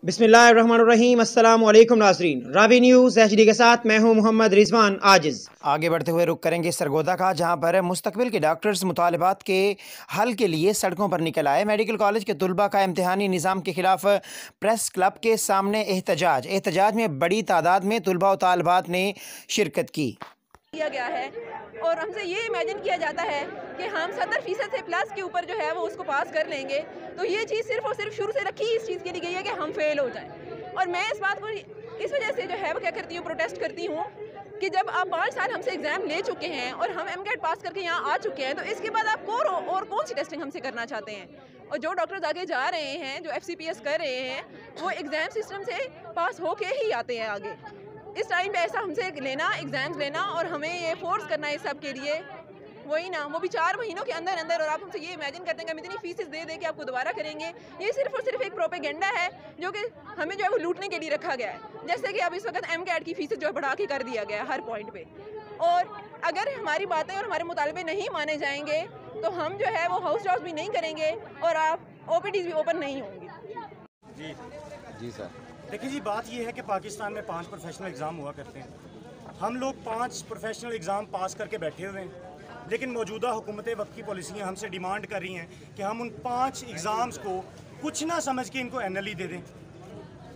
बिस्मिल्लाहिर्रहमानिर्रहीम। अस्सलामु अलैकुम नाज़रीन, रावी न्यूज़ HD के साथ मैं हूं मोहम्मद रिजवान आजिज़। आगे बढ़ते हुए रुक करेंगे सरगोदा का, जहां पर मुस्तकबिल के डॉक्टर्स मुतालबात के हल के लिए सड़कों पर निकल आए। मेडिकल कॉलेज के तुलबा का इम्तिहानी निज़ाम के खिलाफ प्रेस क्लब के सामने एहतजाज में बड़ी तादाद में तुलबा व तालिबात ने शिरकत की। किया गया है और हमसे ये इमेजिन किया जाता है कि हम 70% से प्लस के ऊपर जो है वो उसको पास कर लेंगे। तो ये चीज़ सिर्फ और सिर्फ शुरू से रखी इस चीज़ के लिए गई है कि हम फेल हो जाएं। और मैं इस बात को इस वजह से जो है वो क्या करती हूँ, प्रोटेस्ट करती हूँ कि जब आप 5 साल हमसे एग्ज़ाम ले चुके हैं और हम MCAT पास करके यहाँ आ चुके हैं, तो इसके बाद आप और कौन सी टेस्टिंग हमसे करना चाहते हैं। और जो डॉक्टर्स आगे जा रहे हैं, जो FCPS कर रहे हैं, वो एग्ज़ाम सिस्टम से पास होके ही आते हैं आगे। इस टाइम पे ऐसा हमसे लेना, एग्ज़ाम्स लेना और हमें ये फोर्स करना है सब के लिए, वही ना, वो भी 4 महीनों के अंदर अंदर। और आप हमसे ये इमेजिन करते हैं कि हम इतनी फीसेस दे दे के आपको दोबारा करेंगे। ये सिर्फ और सिर्फ एक प्रोपेगेंडा है जो कि हमें जो है वो लूटने के लिए रखा गया है। जैसे कि अब इस वक्त MCAT की फीसेस जो है बढ़ा के कर दिया गया है हर पॉइंट पे। और अगर हमारी बातें और हमारे मुतालबे नहीं माने जाएंगे तो हम जो है वो हाउस जॉब्स भी नहीं करेंगे और आप OPDs भी ओपन नहीं होंगी। जी सर। देखिए जी, बात यह है कि पाकिस्तान में 5 प्रोफेशनल एग्ज़ाम हुआ करते हैं। हम लोग 5 प्रोफेशनल एग्ज़ाम पास करके बैठे हुए हैं, लेकिन मौजूदा हुकूमत वक्त की पॉलिसियाँ हमसे डिमांड कर रही हैं कि हम उन 5 एग्ज़ाम्स को कुछ ना समझ के इनको NLE दे दें,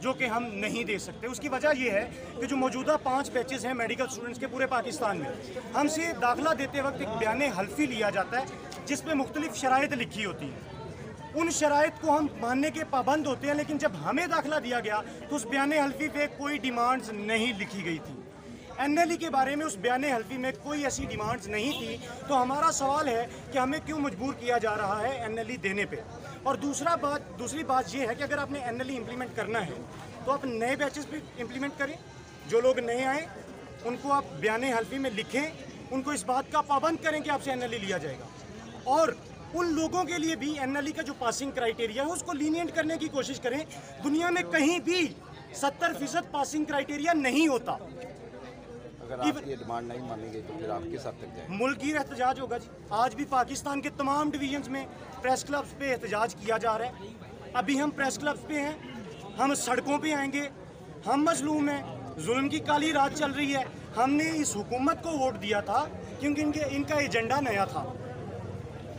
जो कि हम नहीं दे सकते। उसकी वजह यह है कि जो मौजूदा 5 बैचेज़ हैं मेडिकल स्टूडेंट्स के पूरे पाकिस्तान में, हमसे दाखिला देते वक्त एक बयान हल्फी लिया जाता है जिस पर मुख्तलिफ शराइत लिखी होती हैं। उन शराइत को हम मानने के पाबंद होते हैं, लेकिन जब हमें दाखिला दिया गया तो उस बयान हल्फी पे कोई डिमांड्स नहीं लिखी गई थी। NLE के बारे में उस बयान हल्फी में कोई ऐसी डिमांड्स नहीं थी। तो हमारा सवाल है कि हमें क्यों मजबूर किया जा रहा है NLE देने पे। और दूसरी बात ये है कि अगर आपने NLE इम्प्लीमेंट करना है तो आप नए बैचेस पे इम्प्लीमेंट करें। जो लोग नए आए उनको आप बयान हल्फी में लिखें, उनको इस बात का पाबंद करें कि आपसे NLE लिया जाएगा। और उन लोगों के लिए भी NLE का जो पासिंग क्राइटेरिया है उसको लीनियंट करने की कोशिश करें। दुनिया में कहीं भी 70% पासिंग क्राइटेरिया नहीं होता। अगर आपकी डिमांड नहीं मानी गई तो फिर आप किस हद तक जाएंगे? मुल्की एहतजाज होगा जी। आज भी पाकिस्तान के तमाम डिवीजन्स में प्रेस क्लब्स पे एहतजाज किया जा रहा है। अभी हम प्रेस क्लब्स पे हैं, हम सड़कों पे आएंगे। हम मजलूम हैं, जुल्म की काली रात चल रही है। हमने इस हुकूमत को वोट दिया था क्योंकि इनका एजेंडा नया था।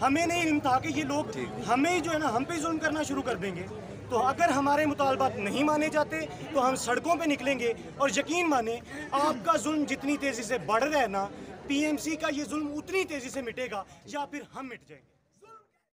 हमें नहीं इल्म था कि ये लोग हमें जो है ना हम पे जुल्म करना शुरू कर देंगे। तो अगर हमारे मुतालबात नहीं माने जाते तो हम सड़कों पे निकलेंगे। और यकीन माने, आपका जुल्म जितनी तेज़ी से बढ़ रहा है ना, PMC का ये जुल्म उतनी तेज़ी से मिटेगा या फिर हम मिट जाएंगे।